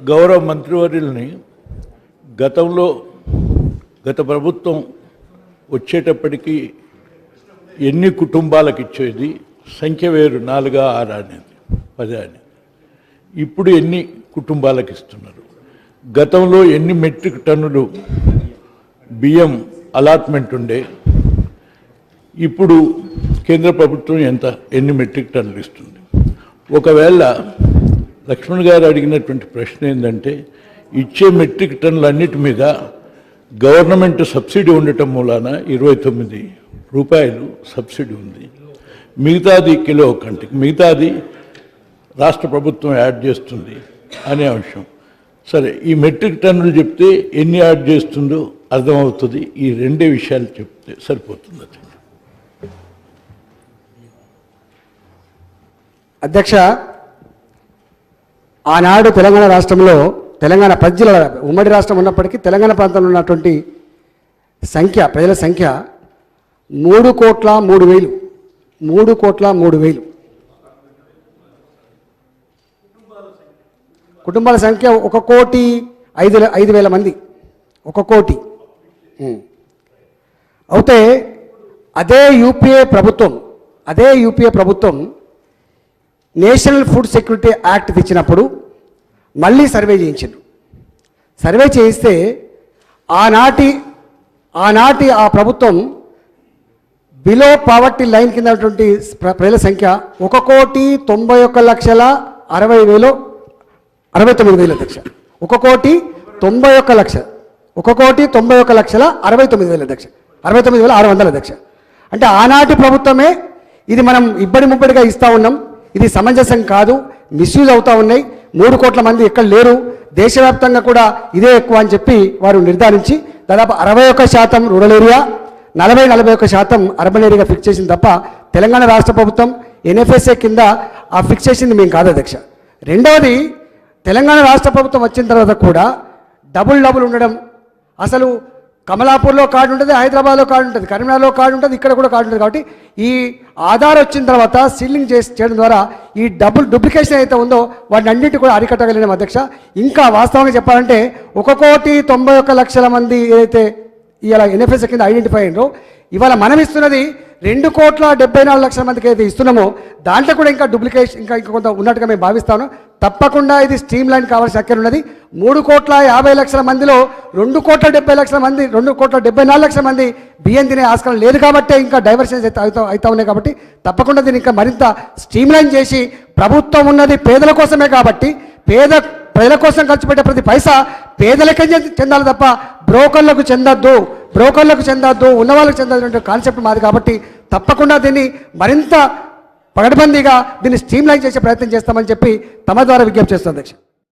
గౌరవ మంత్రివర్యుల్ని గత ప్రభుత్వం వచ్చేటప్పటికి ఎన్ని కుటుంబాలకు ఇచ్చేది సంఖ్య వేరు 4, 6 అనేది 10 అనేది. ఇప్పుడు ఎన్ని కుటుంబాలకు ఇస్తున్నారు? గతంలో ఎన్ని మెట్రిక్ టన్నులు బియ్యం అలాట్మెంట్ ఉండే, ఇప్పుడు కేంద్ర ప్రభుత్వం ఎన్ని మెట్రిక్ టన్నులు ఇస్తుంది? ఒకవేళ లక్ష్మణ్ గారు అడిగినటువంటి ప్రశ్న ఏంటంటే, ఇచ్చే మెట్రిక్ టన్నులన్నిటి మీద గవర్నమెంట్ సబ్సిడీ ఉండటం మూలాన 29 రూపాయలు సబ్సిడీ ఉంది. మిగతాది కిలో కంటికి, మిగతాది రాష్ట్ర ప్రభుత్వం యాడ్ చేస్తుంది అనే అంశం. సరే, ఈ మెట్రిక్ టన్నులు చెప్తే ఎన్ని యాడ్ చేస్తుందో అర్థమవుతుంది. ఈ రెండే విషయాలు చెప్తే సరిపోతుంది. అధ్యక్ష, ఆనాడు తెలంగాణ రాష్ట్రంలో తెలంగాణ ప్రజల ఉమ్మడి రాష్ట్రం ఉన్నప్పటికీ తెలంగాణ ప్రాంతంలో ఉన్నటువంటి సంఖ్య, ప్రజల సంఖ్య 3,03,000. 3,03,000 కుటుంబాల సంఖ్య 1,05,000 మంది. 1 కోటి. అయితే అదే యూపీఏ ప్రభుత్వం నేషనల్ ఫుడ్ సెక్యూరిటీ యాక్ట్ తెచ్చినప్పుడు మళ్ళీ సర్వే చేయించారు. సర్వే చేయిస్తే ఆనాటి ఆ ప్రభుత్వం బిలో పావర్టీ లైన్ కింద ఉన్నటువంటి ప్రజల సంఖ్య 1,91,60,69,000 అధ్యక్ష. 1,91,60,69,000 అధ్యక్ష. 69,600 అధ్యక్ష. అంటే ఆనాటి ప్రభుత్వమే ఇది మనం ఇబ్బడి ముబ్బడిగా ఇస్తూ ఉన్నాం, ఇది సమంజసం కాదు, మిస్యూజ్ అవుతూ ఉన్నాయి, 3 కోట్ల మంది ఎక్కడ లేరు, దేశవ్యాప్తంగా కూడా ఇదే ఎక్కువ అని చెప్పి వారు నిర్ధారించి దాదాపు 61% rural area, 41% urban area fix చేసింది తప్ప తెలంగాణ రాష్ట్ర ప్రభుత్వం ఎన్ఎఫ్ఎస్ఏ కింద ఆ ఫిక్స్ చేసింది మేము కాదు అధ్యక్ష. రెండవది, తెలంగాణ రాష్ట్ర ప్రభుత్వం వచ్చిన తర్వాత కూడా డబుల్ ఉండడం, అసలు కమలాపూర్లో కార్డు ఉంటుంది, హైదరాబాద్లో కార్డు ఉంటుంది, కరీంనగర్లో కార్డు ఉంటుంది, ఇక్కడ కూడా కార్డు ఉంటుంది. కాబట్టి ఈ ఆధార్ వచ్చిన తర్వాత సీలింగ్ చేయడం ద్వారా ఈ డూప్లికేషన్ అయితే ఉందో వాటిని అన్నింటి కూడా అరికట్టగలిగిన అధ్యక్ష. ఇంకా వాస్తవంగా చెప్పాలంటే 1,91,00,000 మంది ఏదైతే ఇవాళ ఎన్ఎఫ్ఎస్ కింద ఐడెంటిఫై అయ్యారో, ఇవాళ మనం ఇస్తున్నది 2,74,00,000 మందికి అయితే ఇస్తున్నామో దాంట్లో కూడా ఇంకా డూప్లికేషన్ ఇంకా కొంత ఉన్నట్టుగా మేము భావిస్తాను. తప్పకుండా ఇది స్ట్రీమ్ లైన్ కావాల్సిన అక్కర ఉన్నది. 3,50,00,000 మందిలో 2,70,00,000 మంది, 2,74,00,000 మంది బియ్యం తినే ఆస్కారం లేదు కాబట్టి ఇంకా డైవర్షన్స్ అవుతా ఉన్నాయి. కాబట్టి తప్పకుండా దీన్ని ఇంకా మరింత స్ట్రీమ్ లైన్ చేసి, ప్రభుత్వం ఉన్నది పేదల కోసమే కాబట్టి ప్రజల కోసం ఖర్చు పెట్టే ప్రతి పైసా పేదలకే చెందాలి తప్ప బ్రోకర్లకు చెందద్దు, ఉన్న వాళ్ళకి చెందద్దు కాన్సెప్ట్ మాది. కాబట్టి తప్పకుండా దీన్ని మరింత పగడ్బందీగా దీన్ని స్ట్రీమ్ లైన్ చేసే ప్రయత్నం చేస్తామని చెప్పి తమ ద్వారా విజ్ఞప్తి చేస్తాను అధ్యక్ష.